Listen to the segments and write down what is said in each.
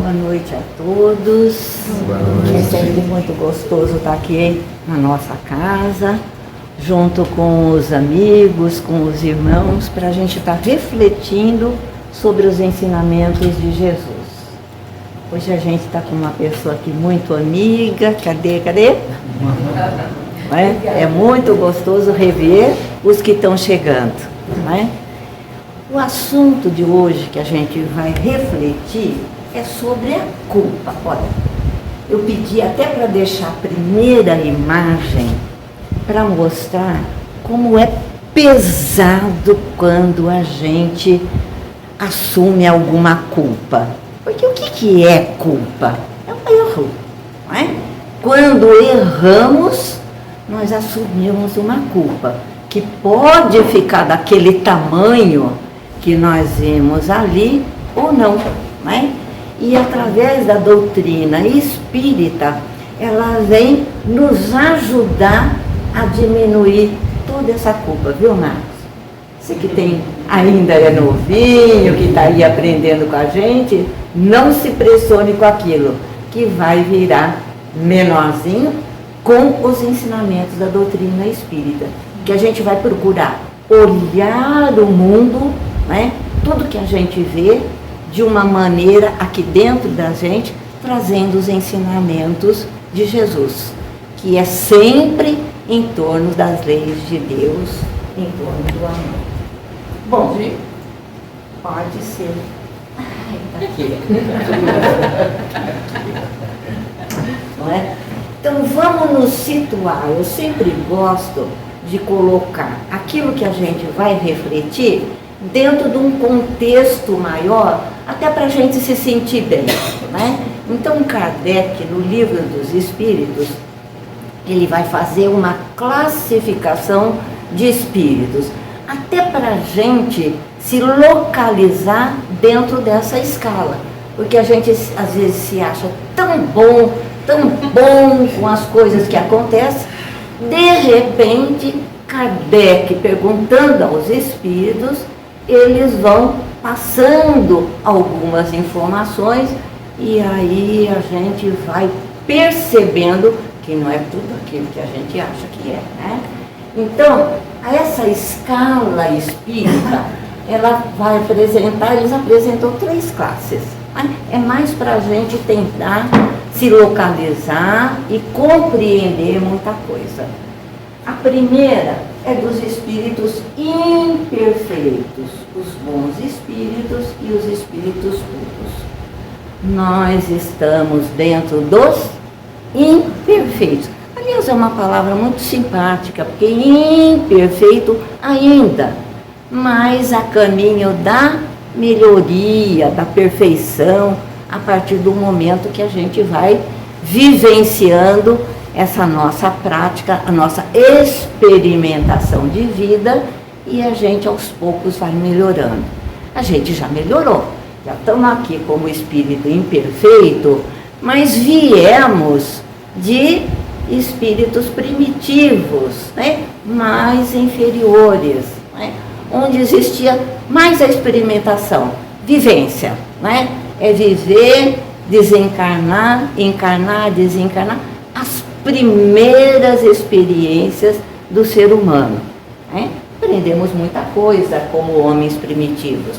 Boa noite a todos. Boa noite. É sempre muito gostoso estar aqui na nossa casa, junto com os amigos, com os irmãos, para a gente estar refletindo sobre os ensinamentos de Jesus. Hoje a gente está com uma pessoa aqui muito amiga. Cadê? É muito gostoso rever os que estão chegando, não é? O assunto de hoje que a gente vai refletir é sobre a culpa. Olha, eu pedi até para deixar a primeira imagem para mostrar como é pesado quando a gente assume alguma culpa. Porque o que é culpa? É um erro, não é? Quando erramos, nós assumimos uma culpa, que pode ficar daquele tamanho que nós vimos ali ou não, né? E através da doutrina espírita, ela vem nos ajudar a diminuir toda essa culpa, viu, Marcos? Você que ainda é novinho, que está aí aprendendo com a gente, não se pressione com aquilo, que vai virar menorzinho com os ensinamentos da doutrina espírita, que a gente vai procurar olhar o mundo, né? Tudo que a gente vê de uma maneira aqui dentro da gente, trazendo os ensinamentos de Jesus, que é sempre em torno das leis de Deus, em torno do amor. Bom, pode ser. Ai, tá aqui. Não é? Então vamos nos situar. Eu sempre gosto de colocar aquilo que a gente vai refletir dentro de um contexto maior, até para a gente se sentir bem, né? Então Kardec, no Livro dos Espíritos, ele vai fazer uma classificação de espíritos, até para a gente se localizar dentro dessa escala, porque a gente às vezes se acha tão bom com as coisas que acontecem. De repente, Kardec, perguntando aos espíritos, eles vão passando algumas informações e aí a gente vai percebendo que não é tudo aquilo que a gente acha que é, né? Então, essa escala espírita, ela vai apresentar, eles apresentam 3 classes. Né? É mais para a gente tentar se localizar e compreender muita coisa. A primeira é dos espíritos imperfeitos, os bons espíritos e os espíritos puros. Nós estamos dentro dos imperfeitos. Aliás, é uma palavra muito simpática, porque imperfeito ainda, mas a caminho da melhoria, da perfeição, a partir do momento que a gente vai vivenciando essa nossa prática, a nossa experimentação de vida, e a gente aos poucos vai melhorando. A gente já melhorou, já estamos aqui como espírito imperfeito, mas viemos de espíritos primitivos, né? Mais inferiores, né? Onde existia mais a experimentação, vivência, né? É viver, desencarnar, encarnar, desencarnar, as primeiras experiências do ser humano, né? Aprendemos muita coisa como homens primitivos,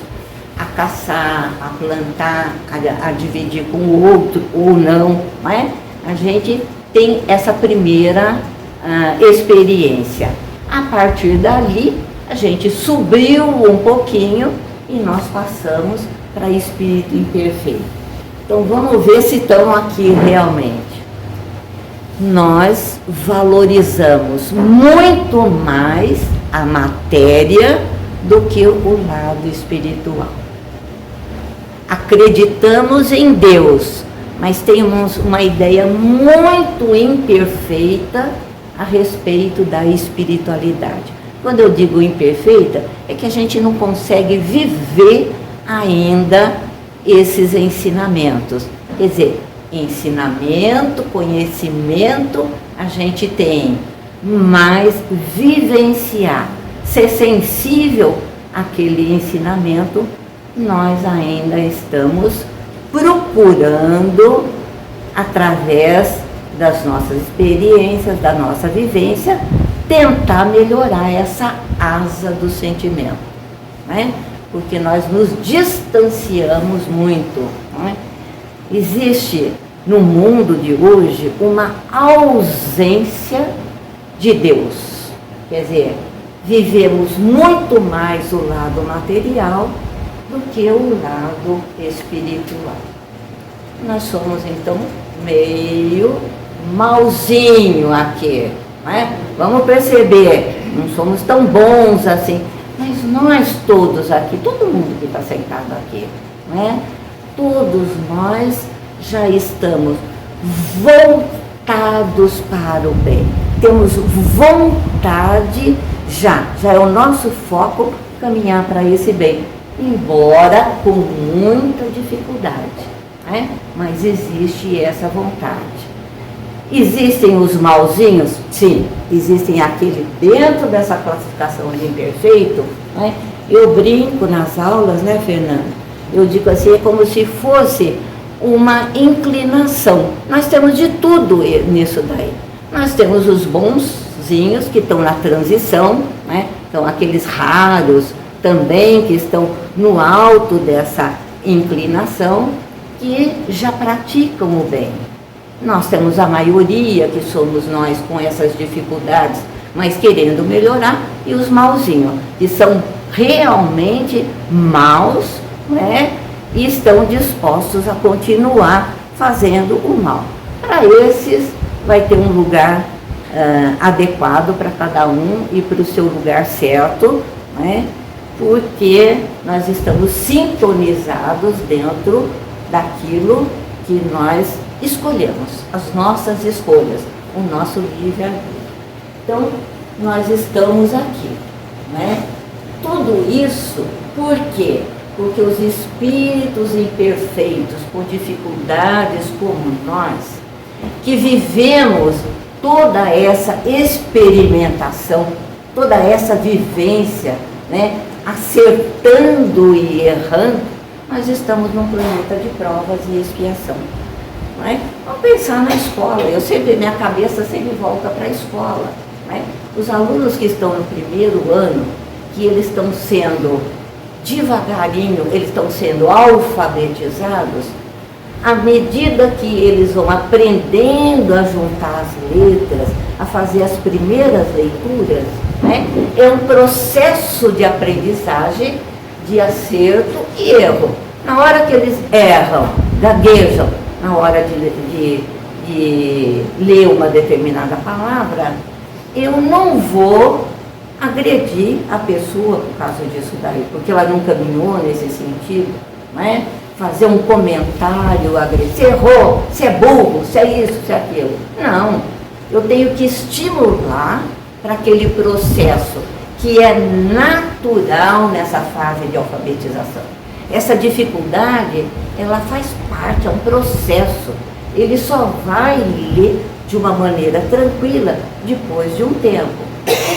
a caçar, a plantar, a dividir com o outro ou não, né? A gente tem essa primeira experiência. A partir dali, a gente subiu um pouquinho e nós passamos para espírito imperfeito. Então vamos ver se estão aqui realmente. Nós valorizamos muito mais a matéria do que o lado espiritual. Acreditamos em Deus, mas temos uma ideia muito imperfeita a respeito da espiritualidade. Quando eu digo imperfeita, é que a gente não consegue viver ainda esses ensinamentos. Quer dizer, ensinamento, conhecimento, a gente tem, mas vivenciar, ser sensível àquele ensinamento, nós ainda estamos procurando, através das nossas experiências, da nossa vivência, tentar melhorar essa asa do sentimento, né? Porque nós nos distanciamos muito, né? Existe no mundo de hoje uma ausência de Deus, quer dizer, vivemos muito mais o lado material do que o lado espiritual. Nós somos então meio malzinho aqui, né? Vamos perceber, não somos tão bons assim, mas nós todos aqui, todo mundo que está sentado aqui, né? Todos nós já estamos voltados para o bem, temos vontade, já é o nosso foco caminhar para esse bem, embora com muita dificuldade, né? Mas existe essa vontade. Existem os malzinhos? Sim, existem aquele dentro dessa classificação de imperfeito, né? Eu brinco nas aulas, né, Fernanda? Eu digo assim, é como se fosse uma inclinação. Nós temos de tudo nisso daí. Nós temos os bonzinhos que estão na transição, né? Então aqueles raros também que estão no alto dessa inclinação, que já praticam o bem. Nós temos a maioria, que somos nós com essas dificuldades, mas querendo melhorar, e os malzinhos, que são realmente maus, né? E estão dispostos a continuar fazendo o mal. Para esses, vai ter um lugar adequado para cada um e para o seu lugar certo, né? Porque nós estamos sintonizados dentro daquilo que nós escolhemos, as nossas escolhas, o nosso livre-arbítrio. Então, nós estamos aqui, né? Tudo isso, por quê? Porque os espíritos imperfeitos, com dificuldades como nós, que vivemos toda essa experimentação, toda essa vivência, né? Acertando e errando, nós estamos num planeta de provas e expiação. Não é? Vamos pensar na escola, minha cabeça sempre volta para a escola. Não é? Os alunos que estão no primeiro ano, que eles estão sendo devagarinho, eles estão sendo alfabetizados, à medida que eles vão aprendendo a juntar as letras, a fazer as primeiras leituras, né? É um processo de aprendizagem, de acerto e erro. Na hora que eles erram, gaguejam, na hora de ler uma determinada palavra, eu não vou agredir a pessoa por causa disso daí, porque ela não caminhou nesse sentido, né? Fazer um comentário agressivo, você errou, você é burro, você é isso, você é aquilo. Não, eu tenho que estimular para aquele processo que é natural nessa fase de alfabetização. Essa dificuldade, ela faz parte, é um processo. Ele só vai ler de uma maneira tranquila depois de um tempo.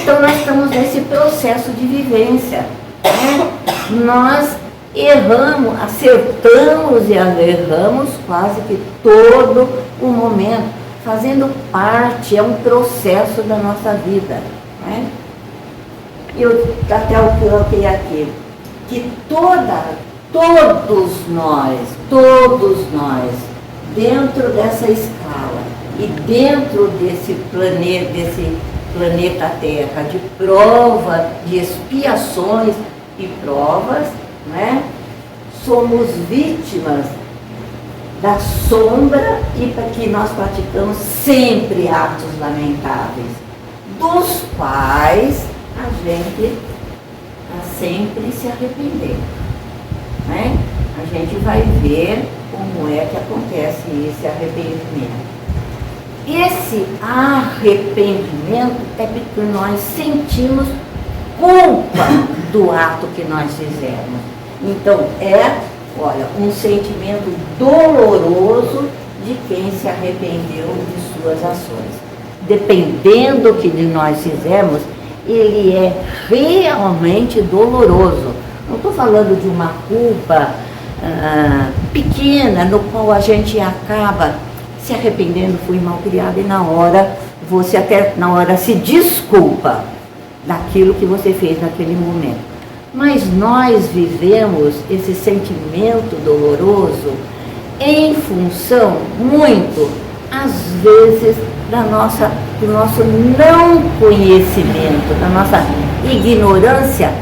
Então, nós estamos nesse processo de vivência, né? Nós erramos, acertamos e erramos quase que todo o momento, fazendo parte, é um processo da nossa vida, né? Eu até o que eu coloquei aqui, que todos nós, dentro dessa escala e dentro desse planeta Terra, de prova, de expiações e provas, né? Somos vítimas da sombra e para que nós praticamos sempre atos lamentáveis, dos quais a gente está sempre se arrependendo, né? A gente vai ver como é que acontece esse arrependimento. Esse arrependimento é porque nós sentimos culpa do ato que nós fizemos. Então, um sentimento doloroso de quem se arrependeu de suas ações. Dependendo do que nós fizemos, ele é realmente doloroso. Não estou falando de uma culpa pequena, no qual a gente acaba se arrependendo, fui mal criada, e na hora, você até na hora se desculpa daquilo que você fez naquele momento. Mas nós vivemos esse sentimento doloroso em função, muito, às vezes, do nosso não conhecimento, da nossa ignorância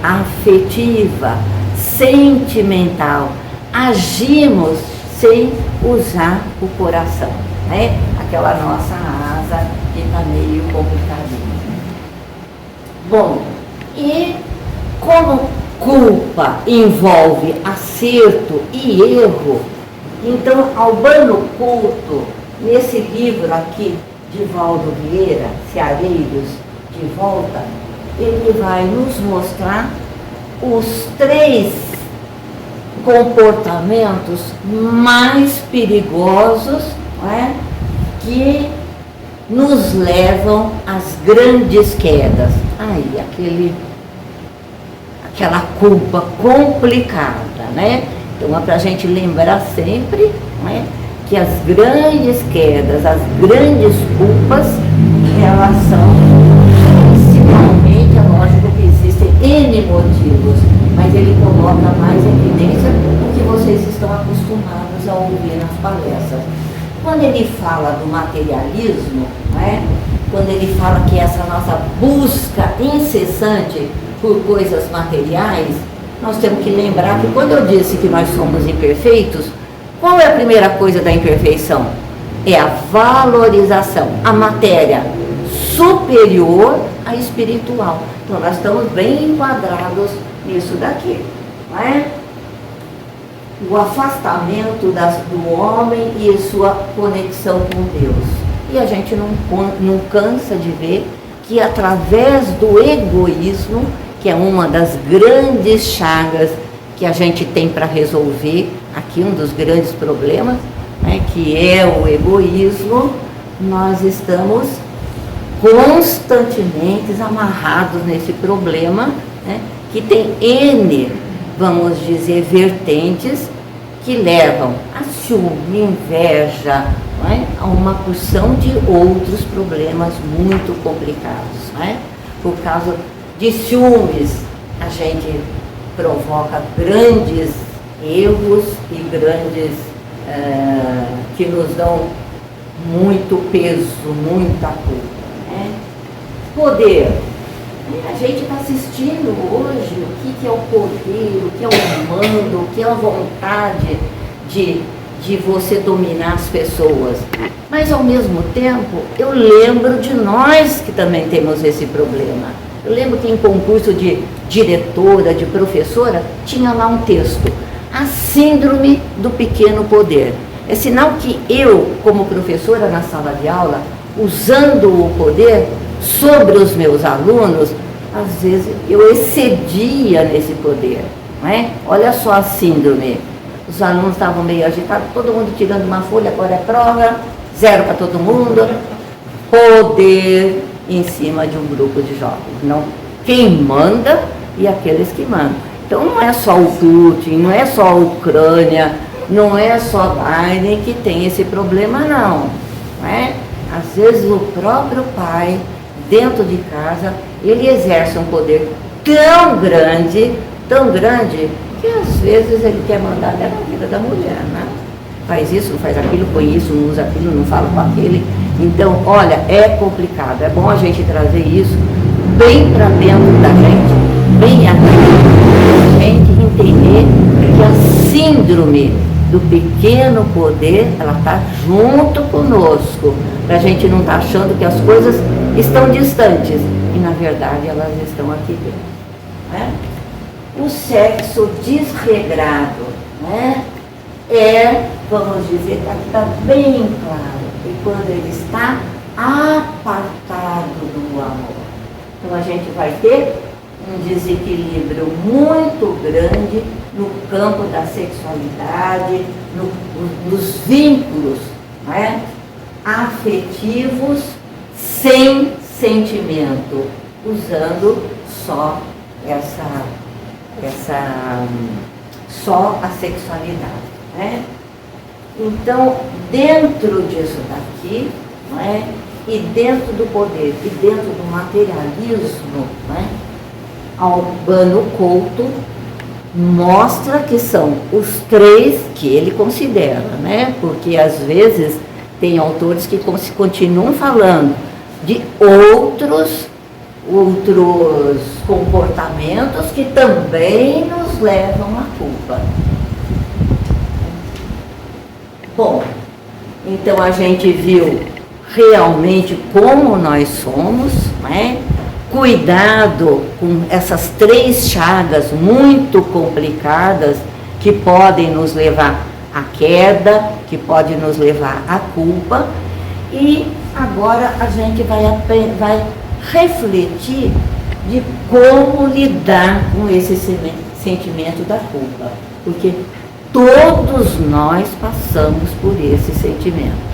afetiva, sentimental. Agimos sem usar o coração, né? Aquela nossa asa que está meio complicadinha. Bom, e como culpa envolve acerto e erro, então Albano Couto, nesse livro aqui de Valdo Vieira, Ceareiros de Volta, ele vai nos mostrar os 3 comportamentos mais perigosos, não é? Que nos levam às grandes quedas. Aí, aquela culpa complicada, né? Então é para a gente lembrar sempre, né, que as grandes quedas, as grandes culpas, elas são principalmente, é lógico que existem N motivos, mas ele coloca mais em evidência o que vocês estão acostumados a ouvir nas palestras. Quando ele fala do materialismo, né, quando ele fala que essa nossa busca incessante por coisas materiais, nós temos que lembrar que quando eu disse que nós somos imperfeitos, qual é a primeira coisa da imperfeição? É a valorização, a matéria superior à espiritual. Então nós estamos bem enquadrados nisso daqui, não é? O afastamento do homem e sua conexão com Deus. E a gente não cansa de ver que através do egoísmo, que é uma das grandes chagas que a gente tem para resolver, aqui um dos grandes problemas, né, que é o egoísmo, nós estamos constantemente amarrados nesse problema, né, que tem N, vamos dizer, vertentes que levam a ciúme, inveja, não é? A uma porção de outros problemas muito complicados, não é? Por causa de ciúmes, a gente provoca grandes erros e grandes que nos dão muito peso, muita culpa, né? Poder. A gente está assistindo hoje o que é o poder, o que é o mando, o que é a vontade de você dominar as pessoas. Mas, ao mesmo tempo, eu lembro de nós que também temos esse problema. Eu lembro que em concurso de diretora, de professora, tinha lá um texto, a síndrome do pequeno poder. É sinal que eu, como professora na sala de aula, usando o poder sobre os meus alunos, às vezes eu excedia nesse poder, não é? Olha só a síndrome. Os alunos estavam meio agitados, todo mundo tirando uma folha, agora é prova, 0 para todo mundo. Poder em cima de um grupo de jovens. Não, quem manda e aqueles que mandam. Então não é só o Putin, não é só a Ucrânia, não é só Biden que tem esse problema, não é? Às vezes o próprio pai, dentro de casa, ele exerce um poder tão grande, que às vezes ele quer mandar até na vida da mulher, né? Faz isso, não faz aquilo, põe isso, não usa aquilo, não fala com aquele. Então, olha, é complicado, é bom a gente trazer isso bem para dentro da gente, bem aqui, a gente entender que a síndrome do pequeno poder, ela está junto conosco, para a gente não estar achando que as coisas estão distantes, e na verdade elas estão aqui dentro, né? O sexo desregrado, né, vamos dizer, aqui está bem claro, e quando ele está apartado do amor. Então a gente vai ter um desequilíbrio muito grande no campo da sexualidade, nos vínculos, né, afetivos, sem sentimento, usando só essa só a sexualidade, né? Então, dentro disso daqui, não é? E dentro do poder, e dentro do materialismo, não é? Albano Couto mostra que são os três que ele considera, né? Porque às vezes tem autores que continuam falando de outros comportamentos que também nos levam à culpa. Bom, então a gente viu realmente como nós somos, né? Cuidado com essas três chagas muito complicadas que podem nos levar à queda, que podem nos levar à culpa. E agora a gente vai refletir de como lidar com esse sentimento da culpa, porque todos nós passamos por esse sentimento.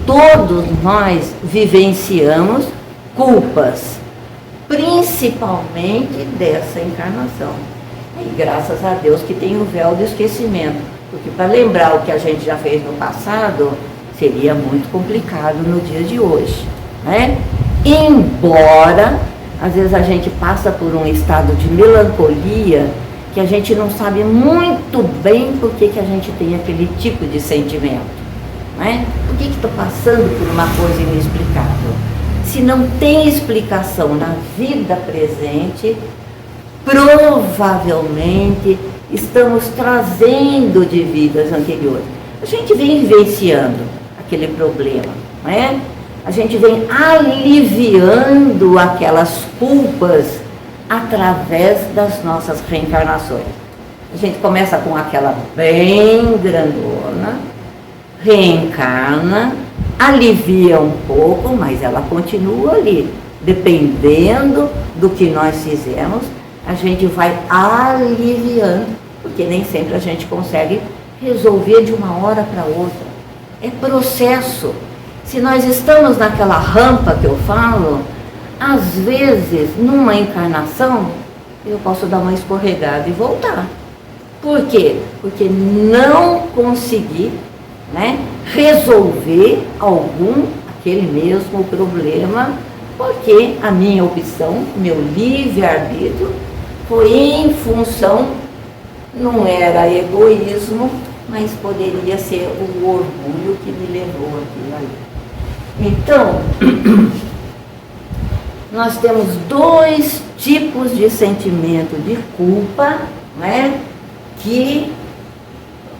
Todos nós vivenciamos culpas, principalmente dessa encarnação. E graças a Deus que tem o véu do esquecimento, porque para lembrar o que a gente já fez no passado, seria muito complicado no dia de hoje, né? Embora, às vezes a gente passa por um estado de melancolia, que a gente não sabe muito bem por que a gente tem aquele tipo de sentimento, né? Por que estou passando por uma coisa inexplicável? Se não tem explicação na vida presente, provavelmente estamos trazendo de vidas anteriores. A gente vem vivenciando aquele problema, não é? A gente vem aliviando aquelas culpas através das nossas reencarnações. A gente começa com aquela bem grandona, reencarna, alivia um pouco, mas ela continua ali. Dependendo do que nós fizemos, a gente vai aliviando, porque nem sempre a gente consegue resolver de uma hora para outra. É processo. Se nós estamos naquela rampa que eu falo, às vezes, numa encarnação, eu posso dar uma escorregada e voltar. Por quê? Porque não consegui, né, resolver aquele mesmo problema, porque a minha opção, meu livre-arbítrio, foi em função, não era egoísmo, mas poderia ser o orgulho que me levou aquilo ali. Então, nós temos dois tipos de sentimento de culpa, né, que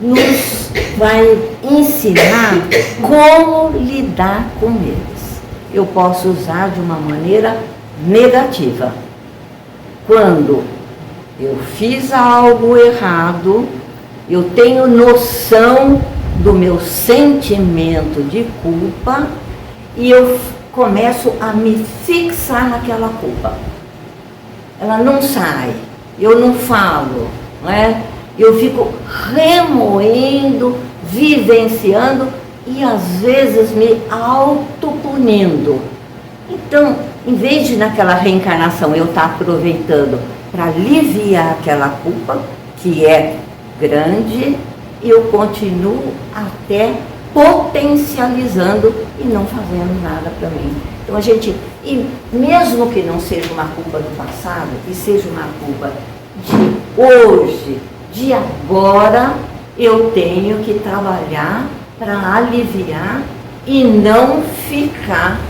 nos vai ensinar como lidar com eles. Eu posso usar de uma maneira negativa. Quando eu fiz algo errado, eu tenho noção do meu sentimento de culpa e eu começo a me fixar naquela culpa. Ela não sai, eu não falo, não é? Eu fico remoendo, vivenciando e às vezes me autopunindo. Então, em vez de naquela reencarnação eu estar aproveitando para aliviar aquela culpa, que é grande, eu continuo até potencializando e não fazendo nada para mim. Então a gente, e mesmo que não seja uma culpa do passado, que seja uma culpa de hoje, de agora, eu tenho que trabalhar para aliviar e não ficar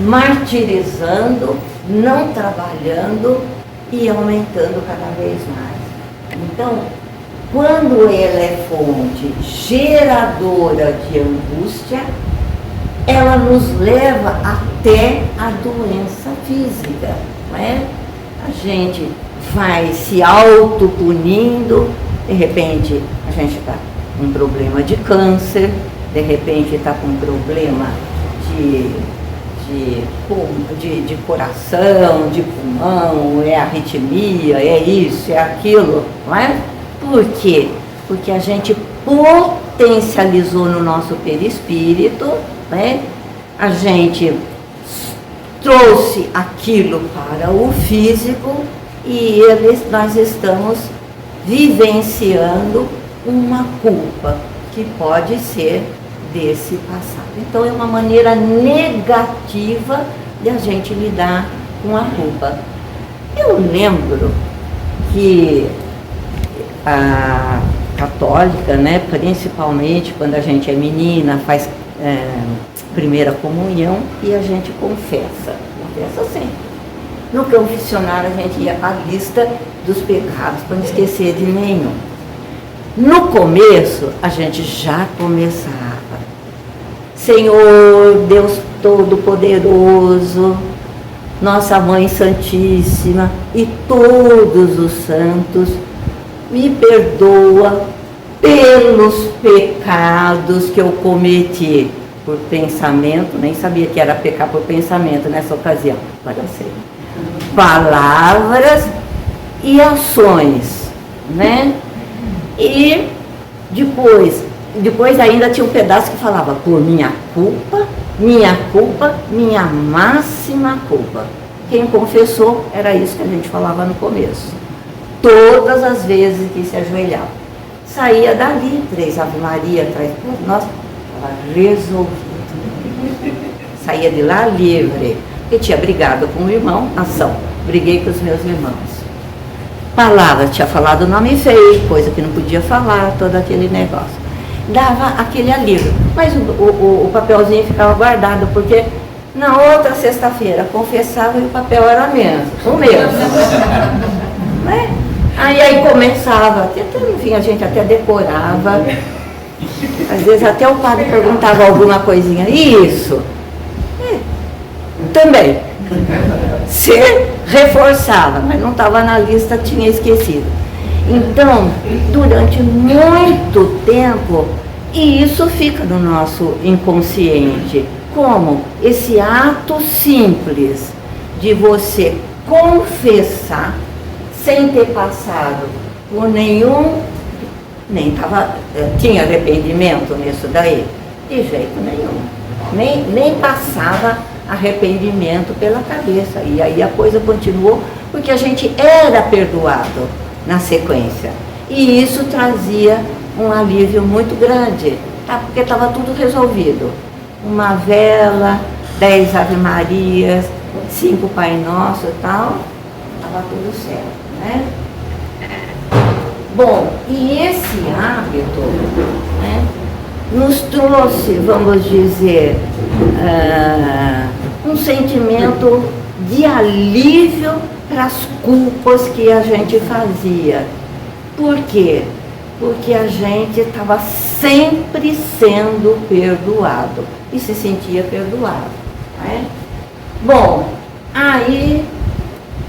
martirizando, não trabalhando e aumentando cada vez mais. Então, quando ela é fonte geradora de angústia, ela nos leva até a doença física, não é? A gente vai se autopunindo, de repente a gente está com um problema de câncer, de repente está com um problema de coração, de pulmão, é arritmia, é isso, é aquilo, não é? Por quê? Porque a gente potencializou no nosso perispírito, né? A gente trouxe aquilo para o físico e nós estamos vivenciando uma culpa que pode ser desse passado. Então é uma maneira negativa de a gente lidar com a culpa. Eu lembro que a católica, né, principalmente quando a gente é menina, faz primeira comunhão e a gente confessa sempre. No confessionário a gente ia para a lista dos pecados, para não esquecer de nenhum. No começo, a gente já começava. Senhor, Deus Todo-Poderoso, Nossa Mãe Santíssima e todos os santos, me perdoa pelos pecados que eu cometi por pensamento, nem sabia que era pecar por pensamento nessa ocasião, agora eu sei. Palavras e ações, né? E depois ainda tinha um pedaço que falava por minha culpa, minha máxima culpa. Quem confessou, era isso que a gente falava no começo. Todas as vezes que se ajoelhava. Saía dali, 3 Ave Maria atrás, nossa, estava resolvido. Saía de lá livre. Eu tinha brigado com o irmão, briguei com os meus irmãos. Palavra, tinha falado o nome feio, coisa que não podia falar, todo aquele negócio. Dava aquele alívio, mas o papelzinho ficava guardado, porque na outra sexta-feira confessava e o papel era o mesmo. Né? Aí começava, enfim, a gente até decorava, às vezes até o padre perguntava alguma coisinha, isso? Também. Se reforçava, mas não estava na lista, tinha esquecido. Então, durante muito tempo, e isso fica no nosso inconsciente, como esse ato simples de você confessar sem ter passado por nenhum, tinha arrependimento nisso daí? De jeito nenhum. Nem passava arrependimento pela cabeça. E aí a coisa continuou, porque a gente era perdoado na sequência. E isso trazia um alívio muito grande, tá? Porque estava tudo resolvido. Uma vela, 10 Ave Marias, 5 Pai Nosso e tal, estava tudo certo, né? Bom, e esse hábito, né, nos trouxe, vamos dizer, um sentimento de alívio para as culpas que a gente fazia. Por quê? Porque a gente estava sempre sendo perdoado e se sentia perdoado. Né? Bom, aí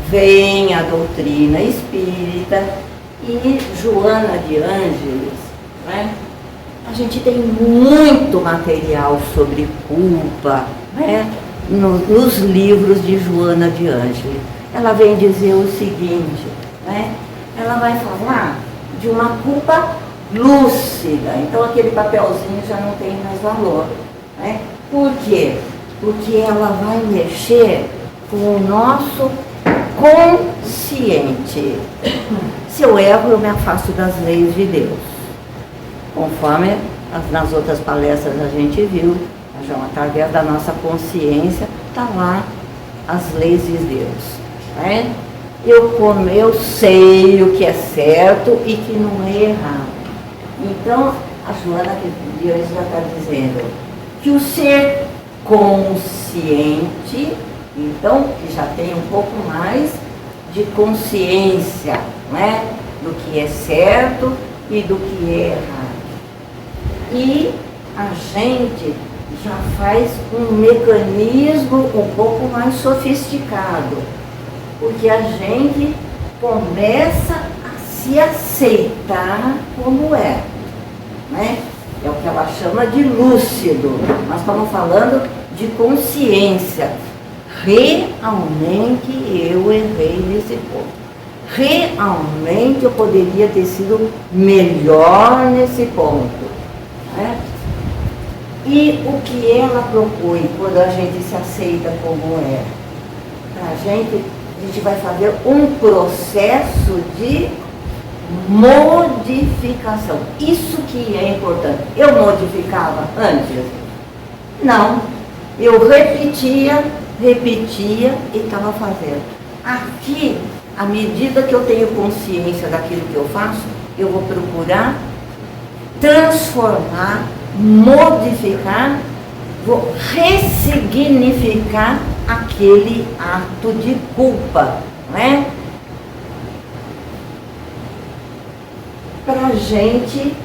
vem a doutrina espírita e Joana de Ângeles, né? A gente tem muito material sobre culpa, né? Nos livros de Joana de Ângeles. Ela vem dizer o seguinte, né? Ela vai falar de uma culpa lúcida, então aquele papelzinho já não tem mais valor, né? Por quê? Porque ela vai mexer com o nosso consciente. Se eu erro, eu me afasto das leis de Deus. Conforme nas outras palestras a gente viu, através da nossa consciência, está lá as leis de Deus. Né? Eu sei o que é certo e que não é errado. Então, a Joana de hoje já está dizendo que o ser consciente, então, que já tem um pouco mais de consciência, né, do que é certo e do que é errado. E a gente já faz um mecanismo um pouco mais sofisticado, porque a gente começa a se aceitar como é, né? É o que ela chama de lúcido. Nós estamos falando de consciência. Realmente eu errei nesse ponto. Realmente eu poderia ter sido melhor nesse ponto. Né? E o que ela propõe quando a gente se aceita como é? A gente vai fazer um processo de modificação. Isso que é importante. Eu modificava antes? Não. Eu repetia e estava fazendo. Aqui, à medida que eu tenho consciência daquilo que eu faço, eu vou procurar transformar, modificar, vou ressignificar aquele ato de culpa, não é? Para a gente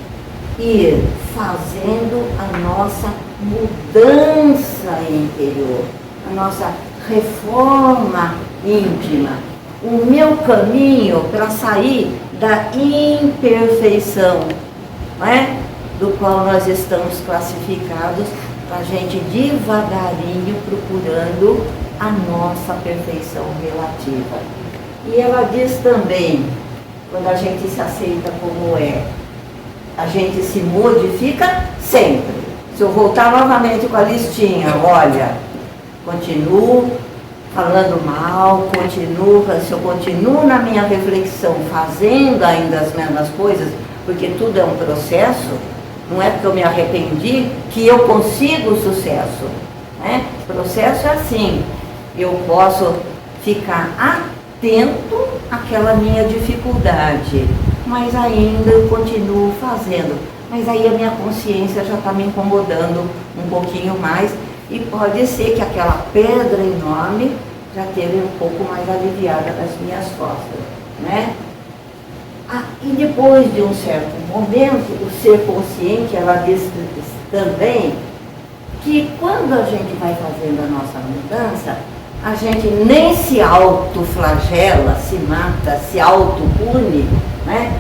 ir fazendo a nossa mudança interior, a nossa reforma íntima, o meu caminho para sair da imperfeição, não é? Do qual nós estamos classificados, para a gente devagarinho procurando a nossa perfeição relativa. E ela diz também, quando a gente se aceita como é, a gente se modifica sempre. Se eu voltar novamente com a listinha, olha, continuo falando mal, se eu continuo na minha reflexão fazendo ainda as mesmas coisas, porque tudo é um processo, não é porque eu me arrependi que eu consigo o sucesso, né? O processo é assim, eu posso ficar atento àquela minha dificuldade, mas ainda eu continuo fazendo, mas aí a minha consciência já está me incomodando um pouquinho mais, e pode ser que aquela pedra enorme já esteja um pouco mais aliviada das minhas costas, né? E depois de um certo momento, o ser consciente, ela diz também que quando a gente vai fazendo a nossa mudança, a gente nem se autoflagela, se mata, se autopune, né?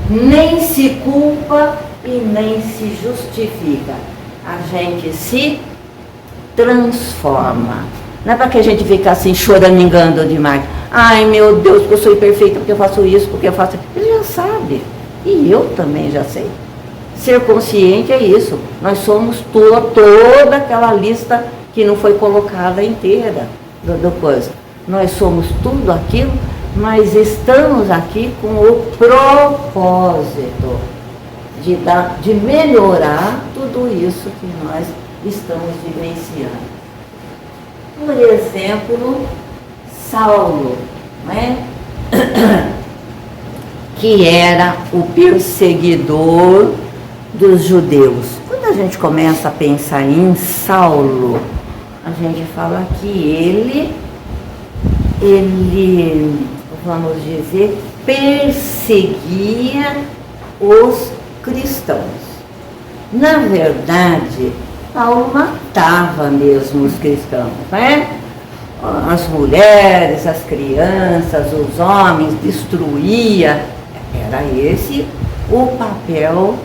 Nem se culpa e nem se justifica. A gente se transforma. Não é para que a gente fique assim choramingando demais. Ai meu Deus, porque eu sou imperfeita, porque eu faço isso, porque eu faço... Ele já sabe. E eu também já sei. Ser consciente é isso. Nós somos toda aquela lista que não foi colocada inteira do coisa. Nós somos tudo aquilo, mas estamos aqui com o propósito de melhorar tudo isso que nós estamos vivenciando. Por exemplo, Saulo, né? Que era o perseguidor dos judeus. Quando a gente começa a pensar em Saulo, a gente fala que ele, vamos dizer, perseguia os cristãos. Na verdade, Paulo matava mesmo os cristãos, né? As mulheres, as crianças, os homens, destruía. Era esse o papel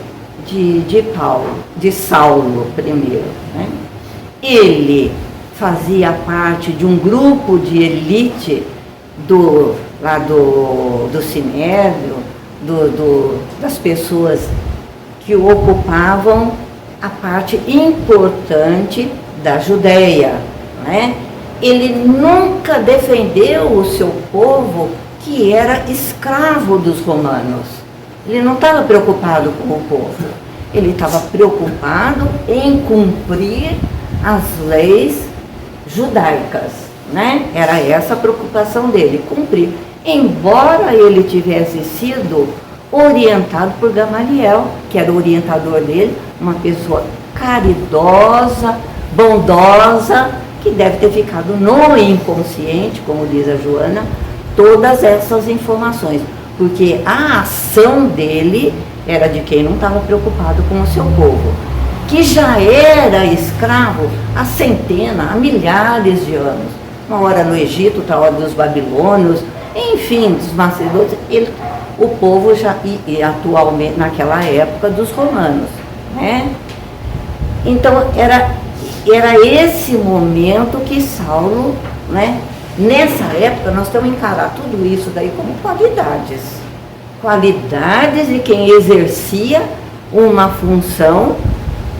de Paulo, de Saulo primeiro, né? Ele fazia parte de um grupo de elite do Sinédrio, das pessoas que ocupavam a parte importante da Judéia, né? Ele nunca defendeu o seu povo que era escravo dos romanos. Ele não estava preocupado com o povo. Ele estava preocupado em cumprir as leis judaicas, né? Era essa a preocupação dele, cumprir. Embora ele tivesse sido orientado por Gamaliel, que era o orientador dele, uma pessoa caridosa, bondosa, que deve ter ficado no inconsciente, como diz a Joana, todas essas informações, porque a ação dele era de quem não estava preocupado com o seu povo, que já era escravo há centenas, há milhares de anos. Uma hora no Egito, outra hora dos babilônios, enfim, dos macedônios, o povo já, e atualmente, naquela época, dos romanos, né? Então, era esse momento que Saulo, né? Nessa época, nós temos que encarar tudo isso daí como qualidades. Qualidades de quem exercia uma função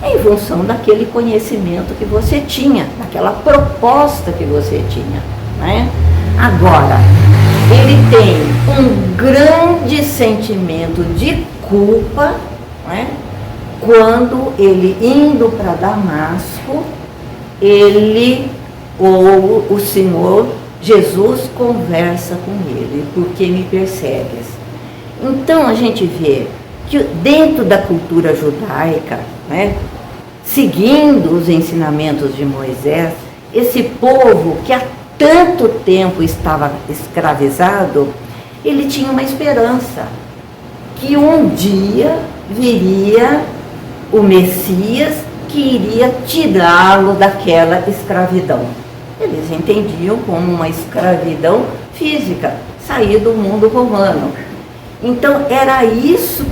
em função daquele conhecimento que você tinha, daquela proposta que você tinha, né? Agora, ele tem um grande sentimento de culpa, né? Quando ele indo para Damasco, o Senhor Jesus conversa com ele: por que me persegues? Então a gente vê que dentro da cultura judaica, né, seguindo os ensinamentos de Moisés, esse povo que há tanto tempo estava escravizado, ele tinha uma esperança que um dia viria o Messias que iria tirá-lo daquela escravidão. Eles entendiam como uma escravidão física, sair do mundo romano. Então era isso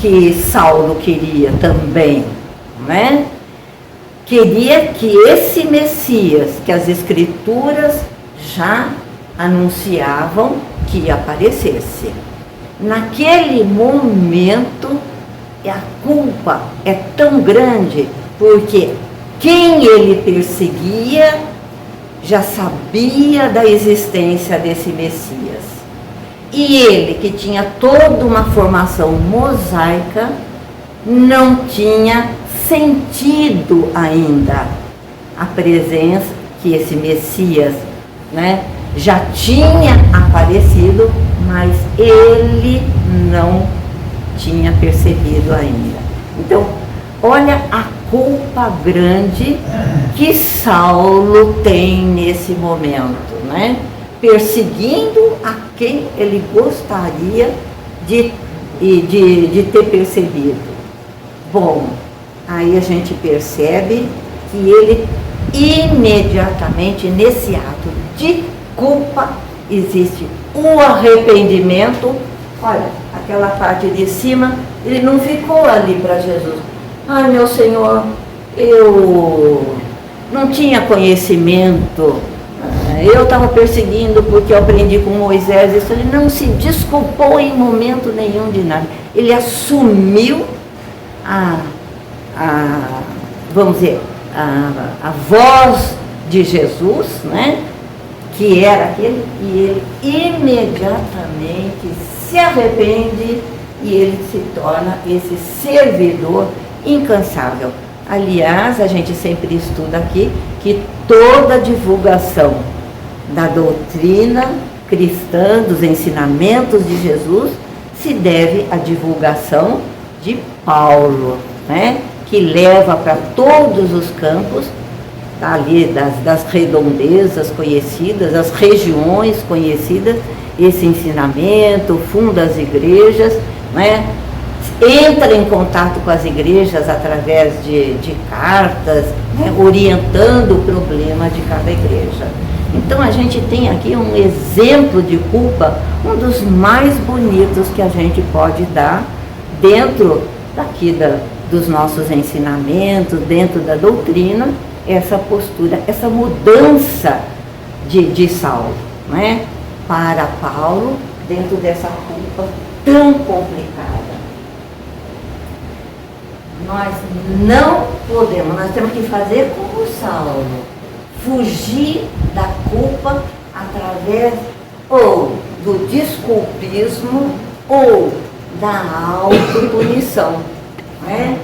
que Saulo queria também, né? Queria que esse Messias, que as Escrituras já anunciavam que aparecesse. Naquele momento, a culpa é tão grande, porque quem ele perseguia já sabia da existência desse Messias. E ele, que tinha toda uma formação mosaica, não tinha sentido ainda a presença que esse Messias, né, já tinha aparecido, mas ele não tinha percebido ainda. Então, olha a culpa grande que Saulo tem nesse momento, né? Perseguindo a quem ele gostaria de ter perseguido. Bom, aí a gente percebe que ele imediatamente, nesse ato de culpa, existe o arrependimento. Olha, aquela parte de cima, ele não ficou ali para Jesus: ai, meu Senhor, eu não tinha conhecimento, eu estava perseguindo porque eu aprendi com Moisés isso. Ele não se desculpou em momento nenhum de nada. Ele assumiu vamos dizer, a voz de Jesus, né? Que era aquele, e ele imediatamente se arrepende e ele se torna esse servidor incansável. Aliás, a gente sempre estuda aqui que toda divulgação da doutrina cristã, dos ensinamentos de Jesus, se deve à divulgação de Paulo, né? Que leva para todos os campos, ali das redondezas conhecidas, as regiões conhecidas, esse ensinamento, funda as igrejas, né? Entra em contato com as igrejas através de cartas, né? Orientando o problema de cada igreja. Então a gente tem aqui um exemplo de culpa, um dos mais bonitos que a gente pode dar dentro daqui dos nossos ensinamentos, dentro da doutrina, essa postura, essa mudança de Saulo, né, para Paulo, dentro dessa culpa tão complicada. Nós não podemos, nós temos que fazer como Saulo, fugir da culpa através ou do desculpismo ou da autopunição, né?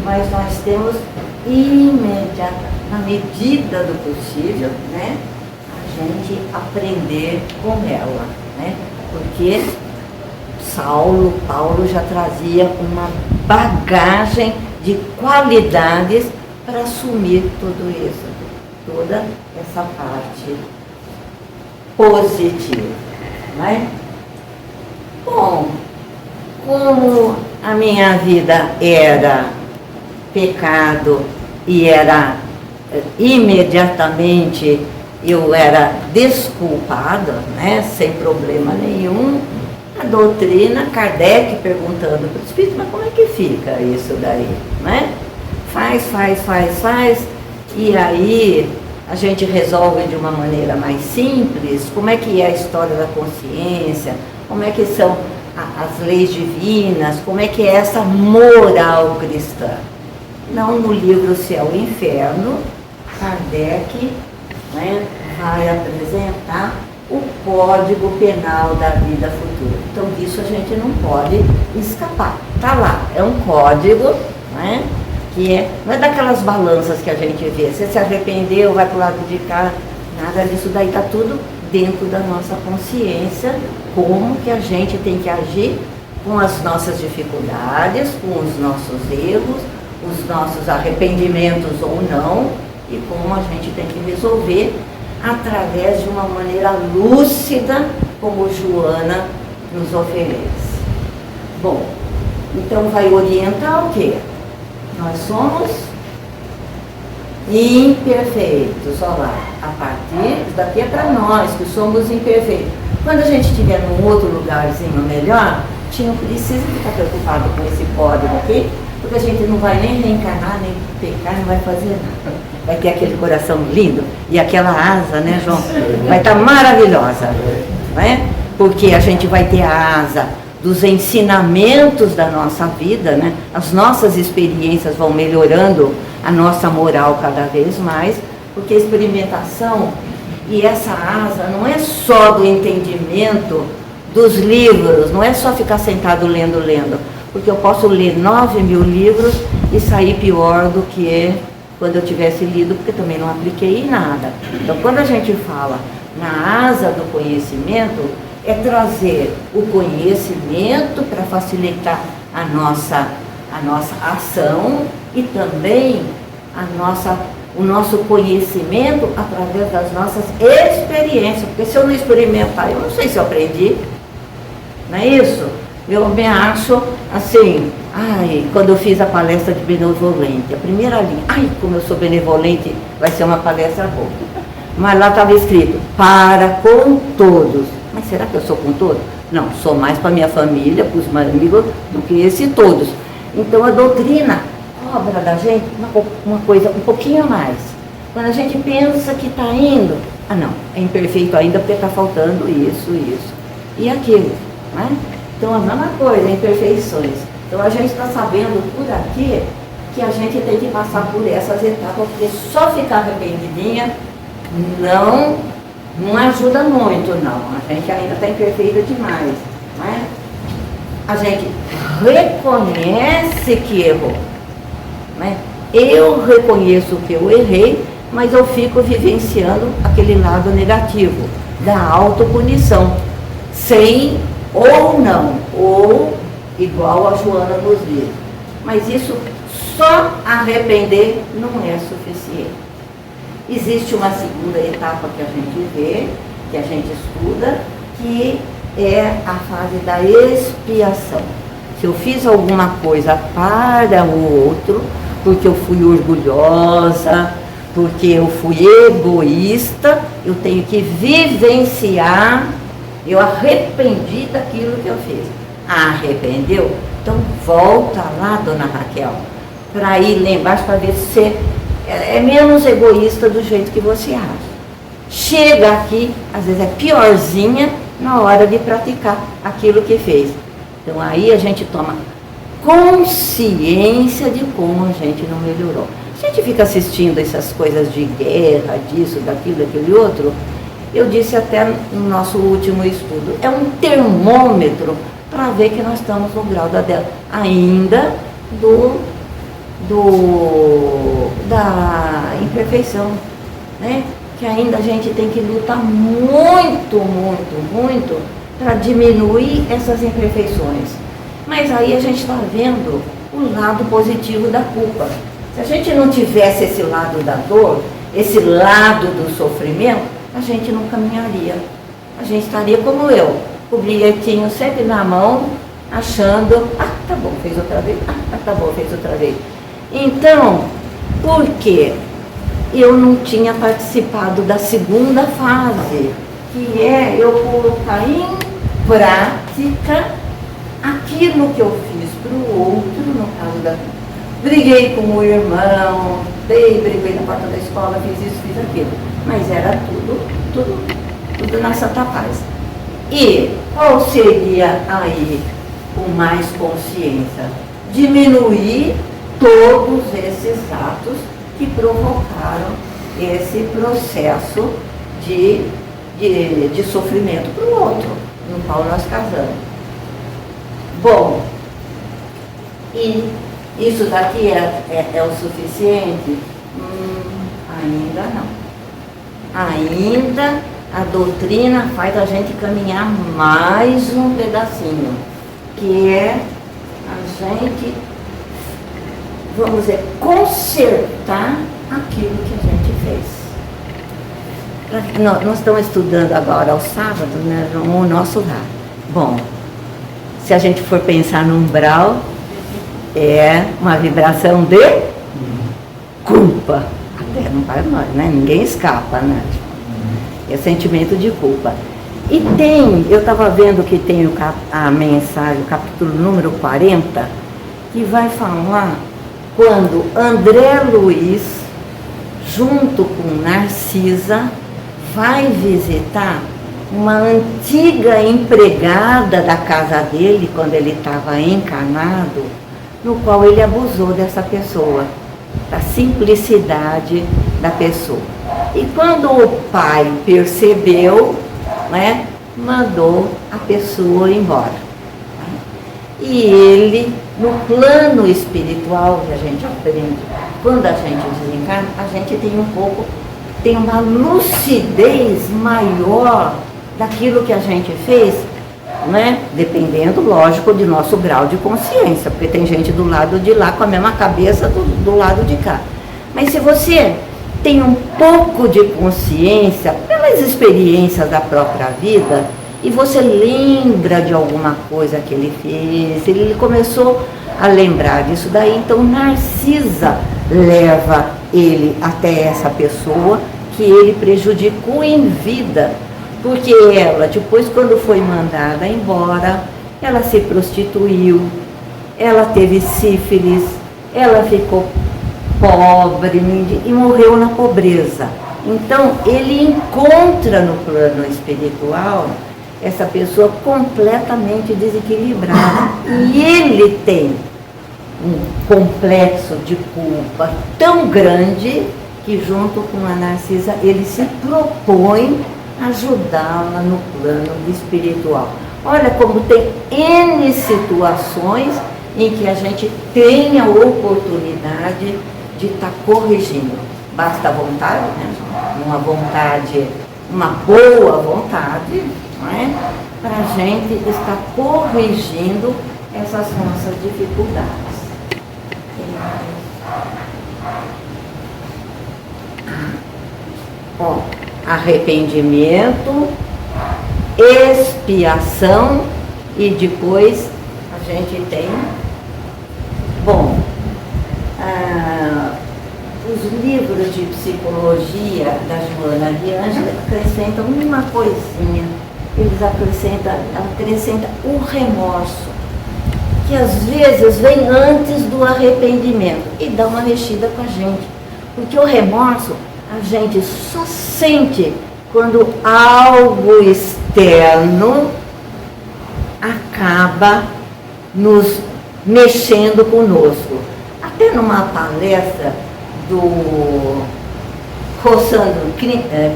Mas nós temos imediatamente, na medida do possível, né, a gente aprender com ela, né? Porque Paulo já trazia uma bagagem de qualidades para assumir tudo isso, toda essa parte positiva, né? Bom, como a minha vida era pecado e era imediatamente eu era desculpada, né, sem problema nenhum, a doutrina, Kardec perguntando para o Espírito: mas como é que fica isso daí, né? Faz, e aí a gente resolve de uma maneira mais simples. Como é que é a história da consciência, como é que são as leis divinas, como é que é essa moral cristã. Não no livro Céu e Inferno, Kardec, né, vai apresentar o Código Penal da Vida Futura. Então, disso a gente não pode escapar. Está lá, é um código, né? Não é daquelas balanças que a gente vê. Você se arrependeu, vai para o lado de cá, nada disso daí, está tudo dentro da nossa consciência, como que a gente tem que agir com as nossas dificuldades, com os nossos erros, os nossos arrependimentos ou não, e como a gente tem que resolver através de uma maneira lúcida, como Joana nos oferece. Bom, então vai orientar o quê? Nós somos imperfeitos, olha lá, a partir daqui é para nós que somos imperfeitos. Quando a gente estiver num outro lugarzinho melhor, a gente não precisa ficar preocupado com esse código aqui, porque a gente não vai nem reencarnar, nem pecar, não vai fazer nada. Vai ter aquele coração lindo e aquela asa, né, João? Vai estar maravilhosa, não é? Porque a gente vai ter a asa dos ensinamentos da nossa vida, né? As nossas experiências vão melhorando a nossa moral cada vez mais, porque a experimentação e essa asa não é só do entendimento dos livros, não é só ficar sentado lendo, porque eu posso ler 9.000 livros e sair pior do que quando eu tivesse lido, porque também não apliquei em nada. Então, quando a gente fala na asa do conhecimento, é trazer o conhecimento para facilitar a nossa ação e também o nosso conhecimento através das nossas experiências, porque se eu não experimentar, eu não sei se eu aprendi, não é isso? Eu me acho assim, quando eu fiz a palestra de benevolente, a primeira linha, como eu sou benevolente, vai ser uma palestra boa. Mas lá estava escrito, para com todos. Mas será que eu sou com todos? Não, sou mais para minha família, para os meus amigos, do que esse todos. Então a doutrina cobra da gente uma coisa um pouquinho a mais. Quando a gente pensa que está indo, não, é imperfeito ainda porque está faltando isso e aquilo, né? Então a mesma coisa, imperfeições. Então a gente está sabendo por aqui que a gente tem que passar por essas etapas, porque só ficar arrependidinha não ajuda muito, não. A gente ainda está imperfeita demais, não é? A gente reconhece que errou, né? Eu reconheço que eu errei, mas eu fico vivenciando aquele lado negativo da autopunição, sem ou não, ou igual a Joana nos diz. Mas isso, só arrepender não é suficiente. Existe uma segunda etapa que a gente vê, que a gente estuda, que é a fase da expiação. Se eu fiz alguma coisa para o outro, porque eu fui orgulhosa, porque eu fui egoísta, eu tenho que vivenciar, eu arrependi daquilo que eu fiz. Arrependeu? Então volta lá, dona Raquel, para ir lá embaixo para ver se você é menos egoísta do jeito que você acha. Chega aqui, às vezes é piorzinha na hora de praticar aquilo que fez. Então aí a gente toma consciência de como a gente não melhorou. A gente fica assistindo essas coisas de guerra, disso, daquilo, daquele outro. Eu disse até no nosso último estudo, é um termômetro para ver que nós estamos no grau ainda da imperfeição, né? Que ainda a gente tem que lutar muito para diminuir essas imperfeições. Mas aí a gente está vendo o lado positivo da culpa. Se a gente não tivesse esse lado da dor, esse lado do sofrimento, a gente não caminharia. A gente estaria como eu, com o bilhetinho sempre na mão, achando, tá bom, fez outra vez, tá bom, fez outra vez. Então, por quê? Eu não tinha participado da segunda fase, que é eu colocar em prática aquilo que eu fiz para o outro, no caso briguei com o irmão, briguei na porta da escola, fiz isso, fiz aquilo. Mas era tudo na Santa Paz. E qual seria aí com mais consciência? Diminuir todos esses atos que provocaram esse processo de de sofrimento para o outro, no qual nós casamos. Bom, e isso daqui é o suficiente? Ainda não. Ainda a doutrina faz a gente caminhar mais um pedacinho, que é a gente, vamos dizer, consertar aquilo que a gente fez. Nós estamos estudando agora aos sábados, né, o nosso lar. Bom, se a gente for pensar no umbral, é uma vibração de culpa. Até não vai mais, né? Ninguém escapa, né? É sentimento de culpa. E eu estava vendo que tem a mensagem, o capítulo número 40, que vai falar quando André Luiz, junto com Narcisa, vai visitar uma antiga empregada da casa dele, quando ele estava encarnado, no qual ele abusou dessa pessoa, da simplicidade da pessoa. E quando o pai percebeu, né, mandou a pessoa embora. E ele, no plano espiritual que a gente aprende, quando a gente desencarna, a gente tem uma lucidez maior daquilo que a gente fez, né? Dependendo, lógico, de nosso grau de consciência, porque tem gente do lado de lá com a mesma cabeça do lado de cá. Mas se você tem um pouco de consciência pelas experiências da própria vida, e você lembra de alguma coisa que ele fez, ele começou a lembrar disso daí, então Narcisa leva ele até essa pessoa que ele prejudicou em vida, porque ela, depois, quando foi mandada embora, ela se prostituiu, ela teve sífilis, ela ficou pobre e morreu na pobreza. Então, ele encontra no plano espiritual essa pessoa completamente desequilibrada. E ele tem um complexo de culpa tão grande que, junto com a Narcisa, ele se propõe ajudá-la no plano espiritual. Olha como tem N situações em que a gente tem a oportunidade de estar corrigindo. Basta a vontade, né? Uma boa vontade, não é? Para a gente estar corrigindo essas nossas dificuldades. Ó, arrependimento, expiação e depois a gente tem, bom, os livros de psicologia da Joana de Ângela acrescentam uma coisinha, eles acrescentam o remorso, que às vezes vem antes do arrependimento e dá uma mexida com a gente, porque o remorso a gente só sente quando algo externo acaba nos mexendo conosco. Até numa palestra do Rossandro Kinzler,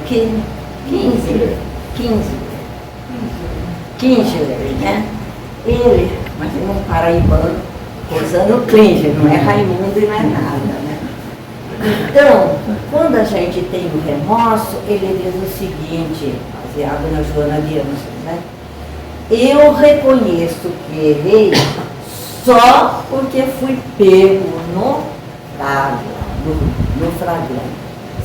né? Ele, mas ele é um paraibano, Rossandro Kinzler, não é Raimundo e não é nada, né? Então, quando a gente tem o remorso, ele diz o seguinte, baseado na Joana de Ângela, né? Eu reconheço que errei só porque fui pego no flagrante.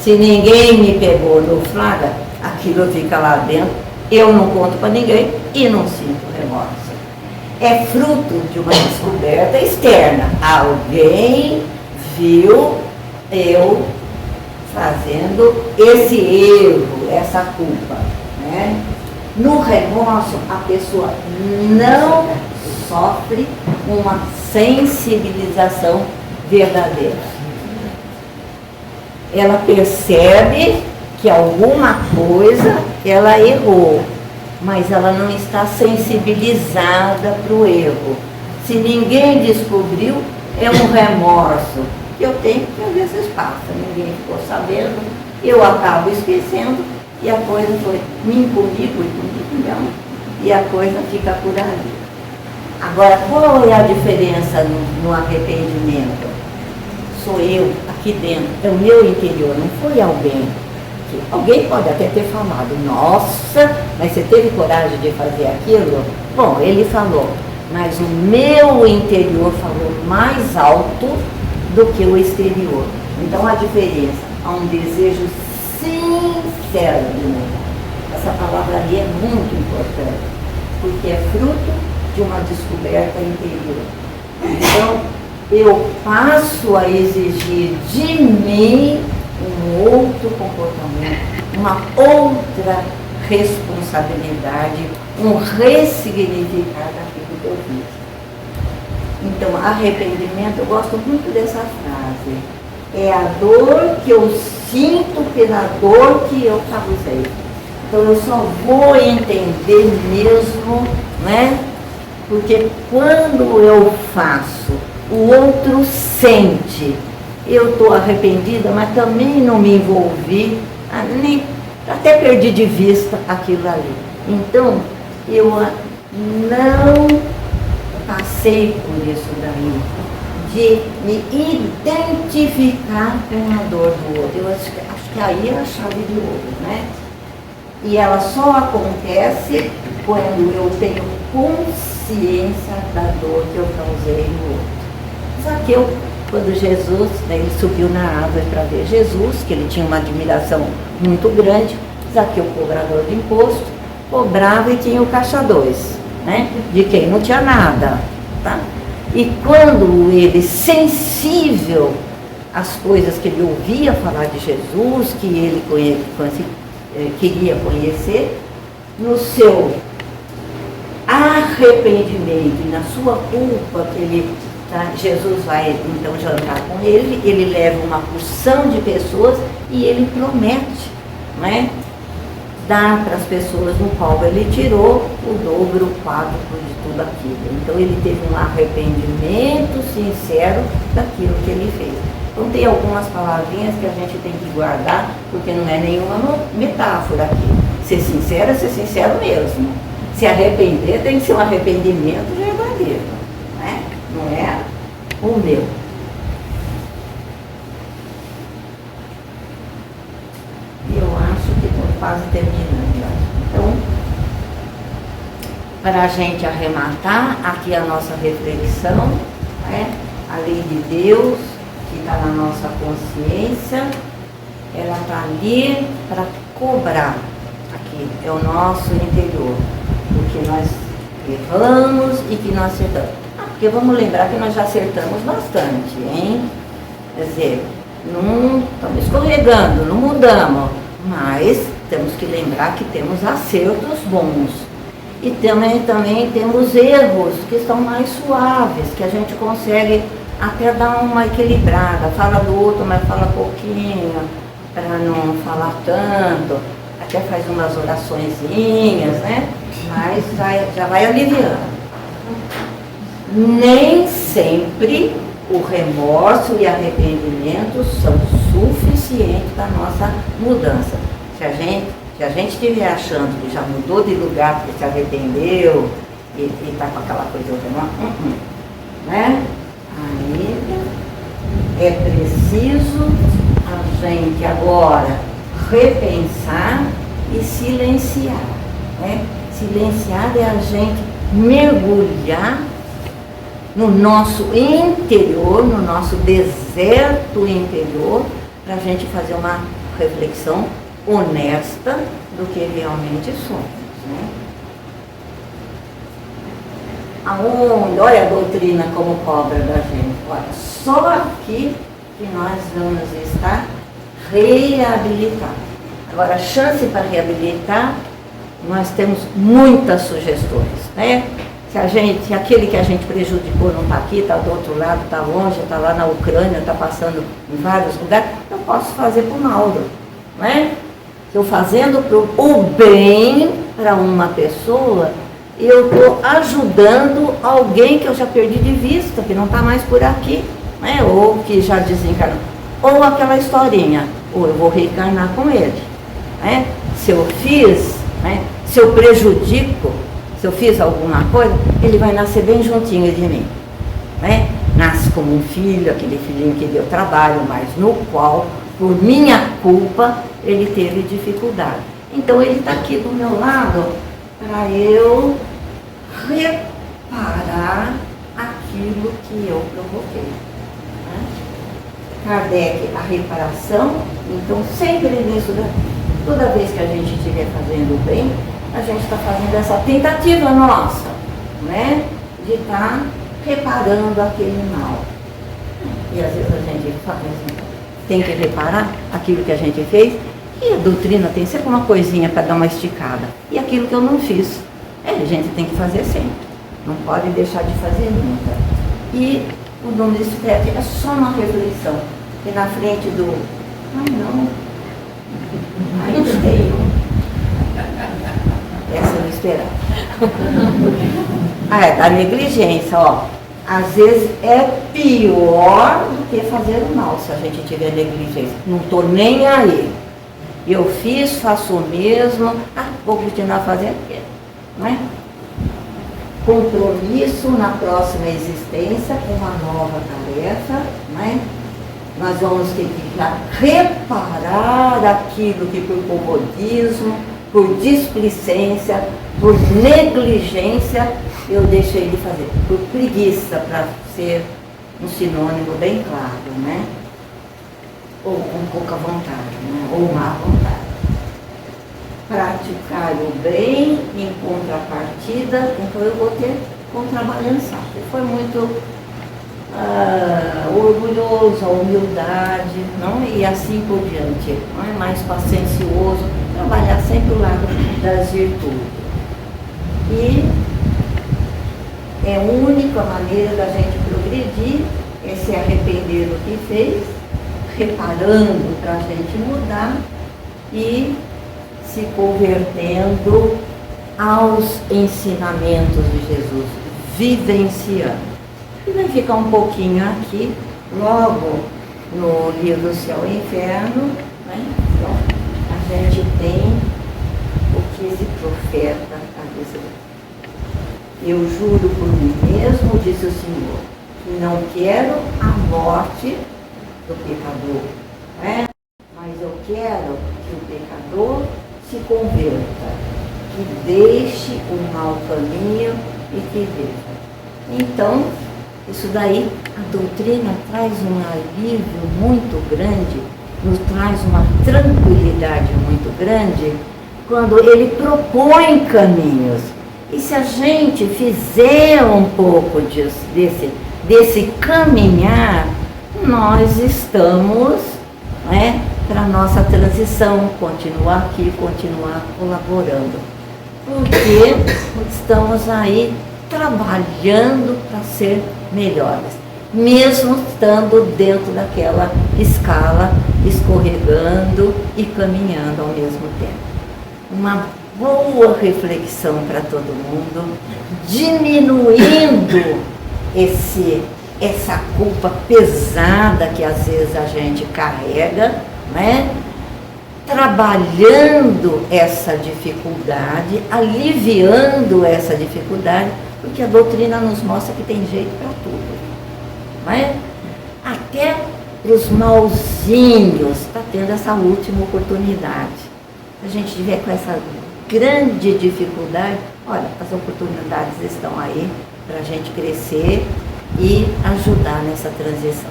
Se ninguém me pegou no flagra, aquilo fica lá dentro, eu não conto para ninguém e não sinto remorso. É fruto de uma descoberta externa. Alguém viu eu fazendo esse erro, essa culpa, né? No remorso, a pessoa não sofre uma sensibilização verdadeira. Ela percebe que alguma coisa ela errou, mas ela não está sensibilizada para o erro. Se ninguém descobriu, é um remorso que eu tenho, que às vezes passa, ninguém ficou sabendo, eu acabo esquecendo e a coisa foi comigo, e a coisa fica por ali. Agora, qual é a diferença no arrependimento? Sou eu, aqui dentro, é o meu interior, não foi alguém. Alguém pode até ter falado, nossa, mas você teve coragem de fazer aquilo? Bom, ele falou, mas o meu interior falou mais alto do que o exterior. Então a diferença, há um desejo sincero de mudar. Essa palavra ali é muito importante, porque é fruto de uma descoberta interior. Então, eu passo a exigir de mim um outro comportamento, uma outra responsabilidade, um ressignificar daquilo que eu fiz. Então, arrependimento, eu gosto muito dessa frase. É a dor que eu sinto pela dor que eu causei. Então, eu só vou entender mesmo, né? Porque quando eu faço, o outro sente. Eu estou arrependida, mas também não me envolvi, nem, até perdi de vista aquilo ali. Então, eu não passei por isso daí, de me identificar com a dor do outro. Eu acho que aí é a chave de ouro, né? E ela só acontece quando eu tenho consciência da dor que eu causei no outro. Zaqueu, quando Jesus, né, ele subiu na árvore para ver Jesus, que ele tinha uma admiração muito grande. Zaqueu, cobrador de imposto, cobrava e tinha o caixa 2, né, de quem não tinha nada, tá? E quando ele, sensível às coisas que ele ouvia falar de Jesus, que ele queria conhecer, no seu arrependimento e na sua culpa, que ele, Jesus vai então jantar com ele, ele leva uma porção de pessoas e ele promete, né, dar para as pessoas no qual ele tirou o dobro, o quádruplo de tudo aquilo. Então ele teve um arrependimento sincero daquilo que ele fez. Então tem algumas palavrinhas que a gente tem que guardar, porque não é nenhuma metáfora aqui. Ser sincero é ser sincero mesmo. Se arrepender tem que ser um arrependimento verdadeiro, né? Não é o meu. E eu acho que estou quase terminando. Então, para a gente arrematar aqui a nossa reflexão, né? A lei de Deus, que está na nossa consciência, ela está ali para cobrar. Aqui é o nosso interior, o que nós erramos e que nós acertamos. Porque vamos lembrar que nós já acertamos bastante, hein? Quer dizer, não estamos escorregando, não mudamos, mas temos que lembrar que temos acertos bons. E também temos erros que estão mais suaves, que a gente consegue até dar uma equilibrada, fala do outro, mas fala pouquinho, para não falar tanto, até faz umas oraçõezinhas, né? Mas já vai aliviando. Nem sempre o remorso e arrependimento são suficientes para a nossa mudança. Se a gente estiver achando que já mudou de lugar porque se arrependeu e está com aquela coisa né? Ainda é preciso a gente agora repensar e silenciar, né? Silenciar é a gente mergulhar no nosso interior, no nosso deserto interior, para a gente fazer uma reflexão honesta do que realmente somos, né? Aonde, olha a doutrina como cobra da gente, olha, só aqui que nós vamos estar reabilitados. Agora, a chance para reabilitar, nós temos muitas sugestões, né? Se aquele que a gente prejudicou não está aqui, está do outro lado, está longe, está lá na Ucrânia, está passando em vários lugares, eu posso fazer para o Mauro, né? Se eu fazendo o bem para uma pessoa, eu estou ajudando alguém que eu já perdi de vista, que não está mais por aqui, né? Ou que já desencarnou. Ou aquela historinha, ou eu vou reencarnar com ele. né? Se eu fiz, né? Se eu prejudico, se eu fiz alguma coisa, ele vai nascer bem juntinho de mim, né? Nasce como um filho, aquele filhinho que deu trabalho, mas no qual, por minha culpa, ele teve dificuldade. Então ele está aqui do meu lado para eu reparar aquilo que eu provoquei, né? Kardec, a reparação, então sempre nisso, toda vez que a gente estiver fazendo o bem, a gente está fazendo essa tentativa nossa, né? De estar reparando aquele mal. E às vezes a gente fala assim, tem que reparar aquilo que a gente fez, e a doutrina tem sempre uma coisinha para dar uma esticada. E aquilo que eu não fiz, a gente tem que fazer sempre. Não pode deixar de fazer nunca. E o Dom Desperto é só uma reflexão. E na frente do, ai não, ai eu tenho. Essa eu não esperava. Da negligência, ó. Às vezes é pior do que fazer o mal, se a gente tiver negligência. Não estou nem aí. Eu fiz, faço o mesmo, vou continuar fazendo, não é? Compromisso na próxima existência, uma nova tarefa, não é? Nós vamos ter que já reparar aquilo que por comodismo, por displicência, por negligência, eu deixei de fazer. Por preguiça, para ser um sinônimo bem claro, né? Ou com pouca vontade, né? Ou má vontade. Praticar o bem em contrapartida, então eu vou ter contrabalançar. Foi muito orgulhoso, a humildade, não? E assim por diante, não é? Mais paciencioso, trabalhar sempre o lado das virtudes. E é a única maneira da gente progredir, é se arrepender do que fez, reparando para a gente mudar e se convertendo aos ensinamentos de Jesus, vivenciando. E vai ficar um pouquinho aqui, logo no livro Céu e Inferno, né? Então, a gente tem o que esse profeta está dizendo. Eu juro por mim mesmo, disse o Senhor, que não quero a morte do pecador, né? Mas eu quero que o pecador se converta, que deixe o mau caminho e que veja. Então, isso daí, a doutrina traz um alívio muito grande, nos traz uma tranquilidade muito grande, quando ele propõe caminhos. E se a gente fizer um pouco desse caminhar, nós estamos, né, para a nossa transição, continuar aqui, continuar colaborando. Porque estamos aí trabalhando para ser melhores, mesmo estando dentro daquela escala, escorregando e caminhando ao mesmo tempo. Uma boa reflexão para todo mundo, diminuindo essa culpa pesada que às vezes a gente carrega, né? Trabalhando essa dificuldade, aliviando essa dificuldade, porque a doutrina nos mostra que tem jeito para tudo, não é? Até os mauzinhos está tendo essa última oportunidade. Se a gente tiver com essa grande dificuldade, olha, as oportunidades estão aí para a gente crescer e ajudar nessa transição.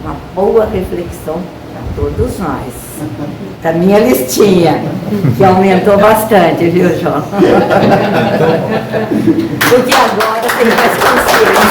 Uma boa reflexão para todos nós. Da minha listinha, que aumentou bastante, viu, João? Porque agora tem mais consciência.